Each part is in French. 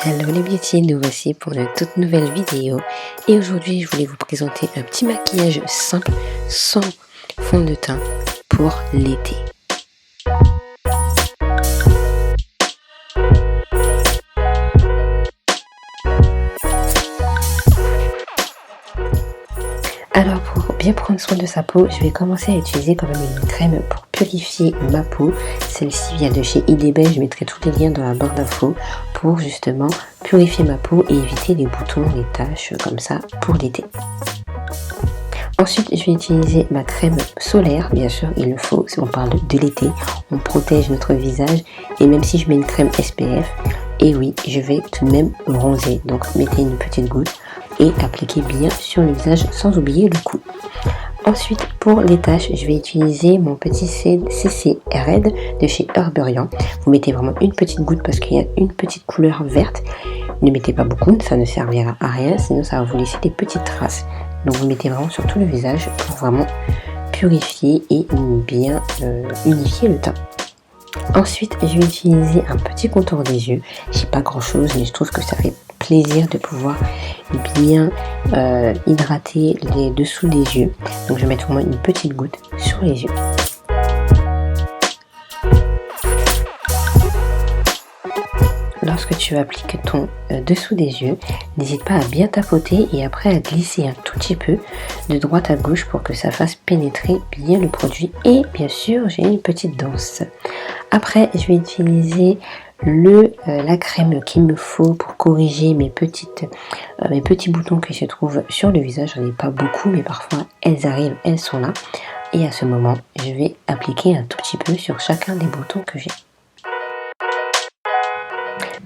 Hello les beauty, nous voici pour une toute nouvelle vidéo et aujourd'hui je voulais vous présenter un petit maquillage simple sans fond de teint pour l'été. Alors pour bien prendre soin de sa peau, je vais commencer à utiliser quand même une crème pour purifier ma peau. Celle-ci vient de chez IDB, je mettrai tous les liens dans la barre d'infos pour justement purifier ma peau et éviter les boutons, les taches comme ça pour l'été. Ensuite, je vais utiliser ma crème solaire, bien sûr il le faut, si on parle de l'été, on protège notre visage et même si je mets une crème SPF, et oui, je vais tout de même bronzer, donc mettez une petite goutte et appliquez bien sur le visage sans oublier le cou. Ensuite, pour les taches, je vais utiliser mon petit CC Red de chez Herburian. Vous mettez vraiment une petite goutte parce qu'il y a une petite couleur verte. Ne mettez pas beaucoup, ça ne servira à rien, sinon ça va vous laisser des petites traces. Donc vous mettez vraiment sur tout le visage pour vraiment purifier et bien unifier le teint. Ensuite, je vais utiliser un petit contour des yeux. J'ai pas grand chose, mais je trouve que ça fait plaisir de pouvoir bien hydrater les dessous des yeux. Donc je vais mettre vraiment une petite goutte sur les yeux. Lorsque tu appliques ton dessous des yeux, n'hésite pas à bien tapoter et après à glisser un tout petit peu de droite à gauche pour que ça fasse pénétrer bien le produit. Et bien sûr, j'ai une petite danse. Après, je vais utiliser la crème qu'il me faut pour corriger mes petits boutons que je trouve sur le visage. J'en ai pas beaucoup, mais parfois elles arrivent, elles sont là. Et à ce moment, je vais appliquer un tout petit peu sur chacun des boutons que j'ai.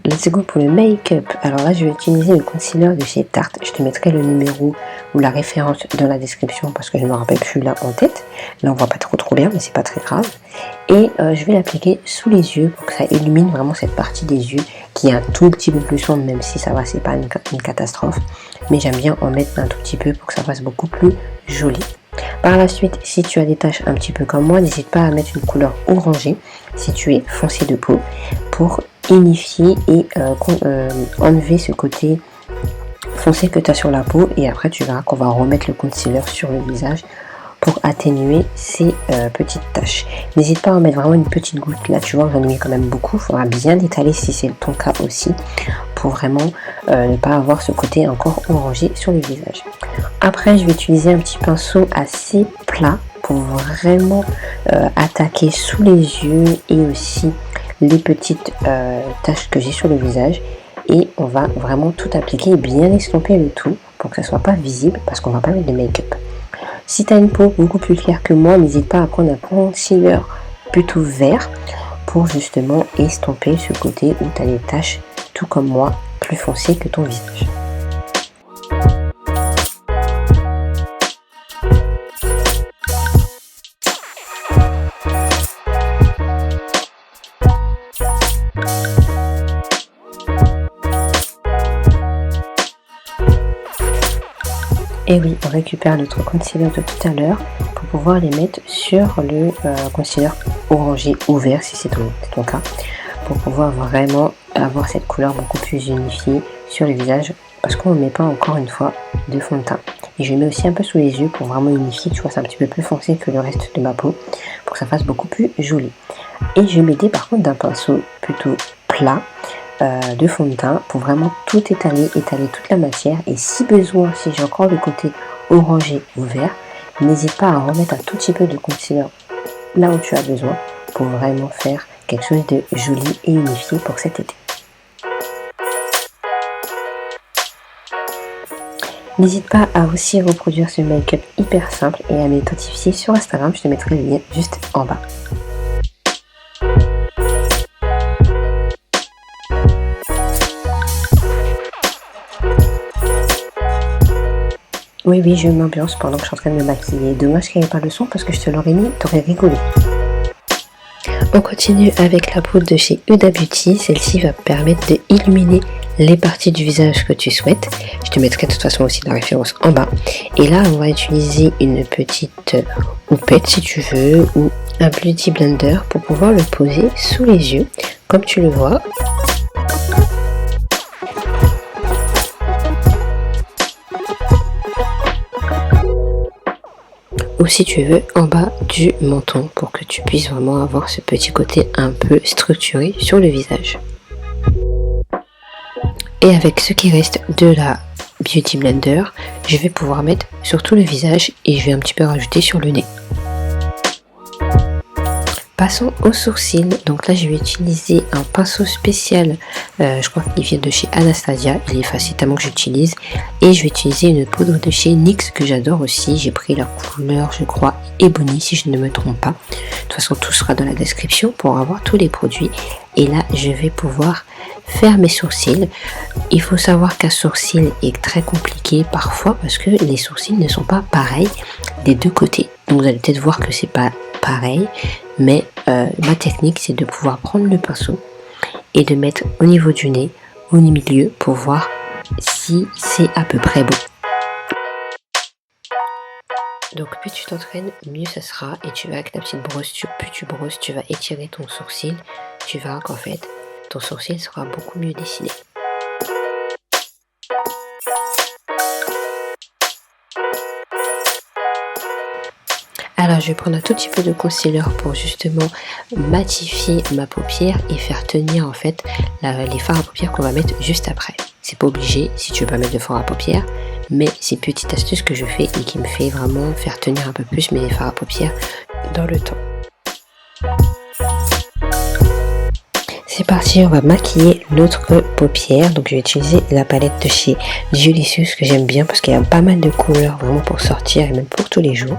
Let's go pour le make-up. Alors là, je vais utiliser le concealer de chez Tarte. Je te mettrai le numéro ou la référence dans la description parce que je ne me rappelle plus là en tête. Là, on voit pas trop bien, mais c'est pas très grave. Et je vais l'appliquer sous les yeux pour que ça illumine vraiment cette partie des yeux qui est un tout petit peu plus sombre, même si ça va, c'est pas une catastrophe. Mais j'aime bien en mettre un tout petit peu pour que ça fasse beaucoup plus joli. Par la suite, si tu as des taches un petit peu comme moi, n'hésite pas à mettre une couleur orangée si tu es foncé de peau pour unifier et enlever ce côté foncé que tu as sur la peau. Et après tu verras qu'on va remettre le concealer sur le visage pour atténuer ces petites taches. N'hésite pas à en mettre vraiment une petite goutte. Là tu vois, j'en ai mis quand même beaucoup. Il faudra bien étaler si c'est ton cas aussi pour vraiment ne pas avoir ce côté encore orangé sur le visage. Après je vais utiliser un petit pinceau assez plat pour vraiment attaquer sous les yeux et aussi les petites taches que j'ai sur le visage. Et on va vraiment tout appliquer et bien estomper le tout pour que ça soit pas visible parce qu'on va pas mettre de make-up. Si tu as une peau beaucoup plus claire que moi, n'hésite pas à prendre un concealer plutôt vert pour justement estomper ce côté où tu as des taches tout comme moi plus foncées que ton visage. Et oui, on récupère notre concealer de tout à l'heure pour pouvoir les mettre sur le concealer orangé ou vert si c'est ton cas, pour pouvoir vraiment avoir cette couleur beaucoup plus unifiée sur le visage parce qu'on ne met pas encore une fois de fond de teint. Et je mets aussi un peu sous les yeux pour vraiment unifier, tu vois, c'est un petit peu plus foncé que le reste de ma peau pour que ça fasse beaucoup plus joli. Et je m'aidais par contre d'un pinceau plutôt plat de fond de teint pour vraiment tout étaler toute la matière. Et si besoin, si j'ai encore le côté orangé ou vert, n'hésite pas à remettre un tout petit peu de concealer là où tu as besoin pour vraiment faire quelque chose de joli et unifié pour cet été. N'hésite pas à aussi reproduire ce make-up hyper simple et à me notifier sur Instagram, je te mettrai le lien juste en bas. Oui, je m'ambiance pendant que je suis en train de me maquiller. Dommage qu'il n'y ait pas le son parce que je te l'aurais mis, t'aurais rigolé. On continue avec la poudre de chez Huda Beauty. Celle-ci va permettre d'illuminer les parties du visage que tu souhaites. Je te mettrai de toute façon aussi la référence en bas. Et là, on va utiliser une petite houppette si tu veux ou un beauty blender pour pouvoir le poser sous les yeux, comme tu le vois. ou si tu veux en bas du menton pour que tu puisses vraiment avoir ce petit côté un peu structuré sur le visage. Et avec ce qui reste de la Beauty Blender, je vais pouvoir mettre sur tout le visage et je vais un petit peu rajouter sur le nez. Passons aux sourcils. Donc là, je vais utiliser un pinceau spécial. Je crois qu'il vient de chez Anastasia. Il est facile tellement que j'utilise. Et je vais utiliser une poudre de chez NYX que j'adore aussi. J'ai pris la couleur, je crois, Ebony, si je ne me trompe pas. De toute façon, tout sera dans la description pour avoir tous les produits. Et là, je vais pouvoir faire mes sourcils. Il faut savoir qu'un sourcil est très compliqué parfois parce que les sourcils ne sont pas pareils des deux côtés. Donc vous allez peut-être voir que c'est pas pareil, mais ma technique c'est de pouvoir prendre le pinceau et de mettre au niveau du nez, au milieu, pour voir si c'est à peu près bon. Donc plus tu t'entraînes, mieux ça sera, et tu vas avec ta petite brosse, plus tu brosses, tu vas étirer ton sourcil, tu verras qu'en fait ton sourcil sera beaucoup mieux dessiné. Alors je vais prendre un tout petit peu de concealer pour justement matifier ma paupière et faire tenir en fait les fards à paupières qu'on va mettre juste après. C'est pas obligé si tu veux pas mettre de fard à paupières, mais c'est une petite astuce que je fais et qui me fait vraiment faire tenir un peu plus mes fards à paupières dans le temps. C'est parti, on va maquiller notre paupière. Donc je vais utiliser la palette de chez Julius que j'aime bien parce qu'il y a pas mal de couleurs vraiment pour sortir et même pour tous les jours.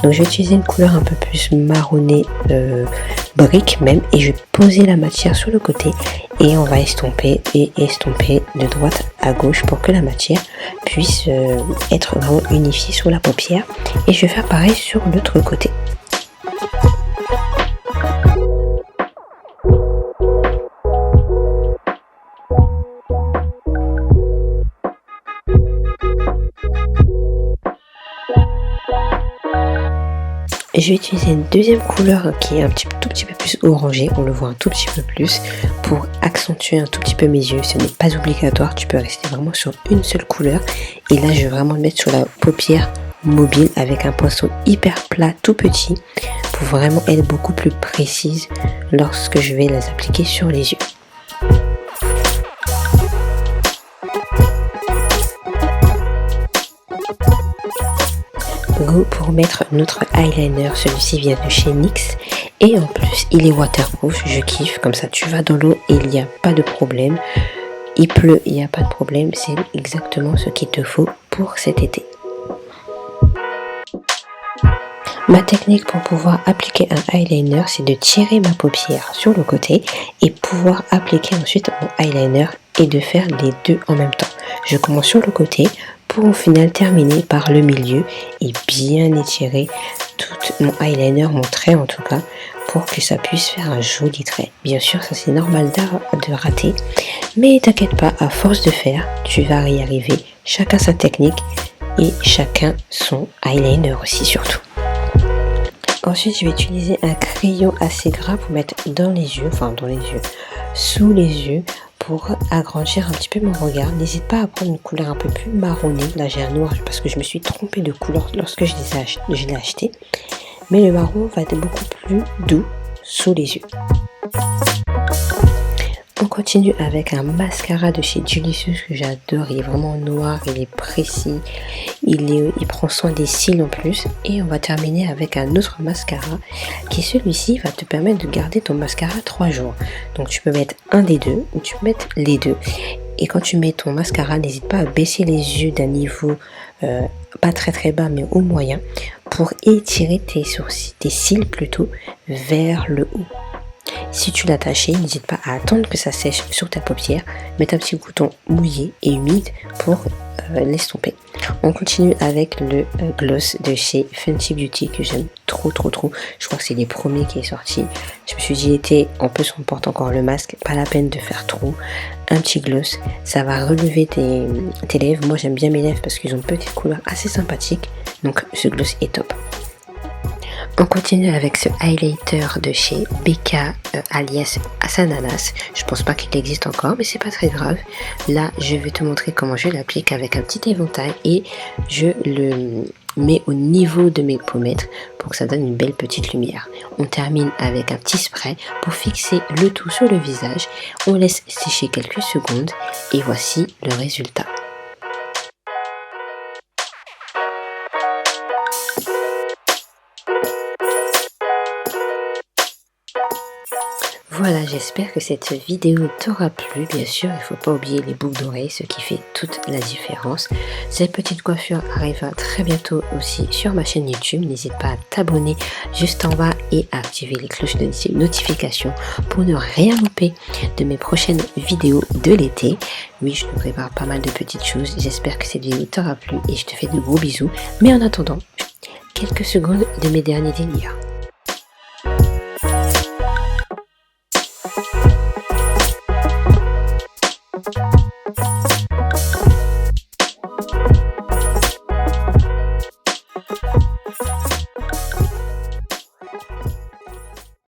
Donc je vais utiliser une couleur un peu plus marronnée, brique même, et je vais poser la matière sur le côté et on va estomper et estomper de droite à gauche pour que la matière puisse être vraiment unifiée sur la paupière. Et je vais faire pareil sur l'autre côté. Je vais utiliser une deuxième couleur qui est tout petit peu plus orangée, on le voit un tout petit peu plus, pour accentuer un tout petit peu mes yeux. Ce n'est pas obligatoire, tu peux rester vraiment sur une seule couleur. Et là je vais vraiment le mettre sur la paupière mobile avec un pinceau hyper plat tout petit pour vraiment être beaucoup plus précise lorsque je vais les appliquer sur les yeux. Go pour mettre notre eyeliner, celui-ci vient de chez NYX et en plus il est waterproof, je kiffe, comme ça tu vas dans l'eau et il n'y a pas de problème, il pleut, il n'y a pas de problème, c'est exactement ce qu'il te faut pour cet été. Ma technique pour pouvoir appliquer un eyeliner, c'est de tirer ma paupière sur le côté et pouvoir appliquer ensuite mon eyeliner et de faire les deux en même temps. Je commence sur le côté pour au final terminer par le milieu et bien étirer tout mon eyeliner, mon trait en tout cas, pour que ça puisse faire un joli trait. Bien sûr, ça c'est normal de rater, mais t'inquiète pas, à force de faire, tu vas y arriver. Chacun sa technique et chacun son eyeliner aussi surtout. Ensuite, je vais utiliser un crayon assez gras pour mettre dans les yeux, sous les yeux, pour agrandir un petit peu mon regard. N'hésite pas à prendre une couleur un peu plus marronnée. Là, j'ai un noir parce que je me suis trompée de couleur lorsque je l'ai acheté. Mais le marron va être beaucoup plus doux sous les yeux. On continue avec un mascara de chez Julius que j'adore. Il est vraiment noir, il est précis. Il prend soin des cils en plus. Et on va terminer avec un autre mascara qui, celui-ci, va te permettre de garder ton mascara 3 jours. Donc tu peux mettre un des deux ou tu peux mettre les deux. Et quand tu mets ton mascara, n'hésite pas à baisser les yeux d'un niveau pas très très bas mais au moyen pour étirer tes sourcils, tes cils plutôt, vers le haut. Si tu l'as taché, n'hésite pas à attendre que ça sèche sur ta paupière, mettre un petit coton mouillé et humide pour l'estomper. On continue avec le gloss de chez Fenty Beauty que j'aime trop. Je crois que c'est les premiers qui est sorti. Je me suis dit été, en plus on porte encore le masque, pas la peine de faire trop. Un petit gloss, ça va relever tes lèvres. Moi j'aime bien mes lèvres parce qu'ils ont une petite couleur assez sympathique. Donc ce gloss est top. On continue avec ce highlighter de chez Becca alias Asananas. Je pense pas qu'il existe encore, mais c'est pas très grave. Là, je vais te montrer comment je l'applique avec un petit éventail et je mets au niveau de mes pommettes pour que ça donne une belle petite lumière. On termine avec un petit spray pour fixer le tout sur le visage. On laisse sécher quelques secondes et voici le résultat. Voilà, j'espère que cette vidéo t'aura plu. Bien sûr, il ne faut pas oublier les boucles d'oreilles, ce qui fait toute la différence. Cette petite coiffure arrivera très bientôt aussi sur ma chaîne YouTube. N'hésite pas à t'abonner juste en bas et à activer les cloches de notification pour ne rien louper de mes prochaines vidéos de l'été. Oui, je te prépare pas mal de petites choses. J'espère que cette vidéo t'aura plu et je te fais de gros bisous. Mais en attendant, quelques secondes de mes derniers délires.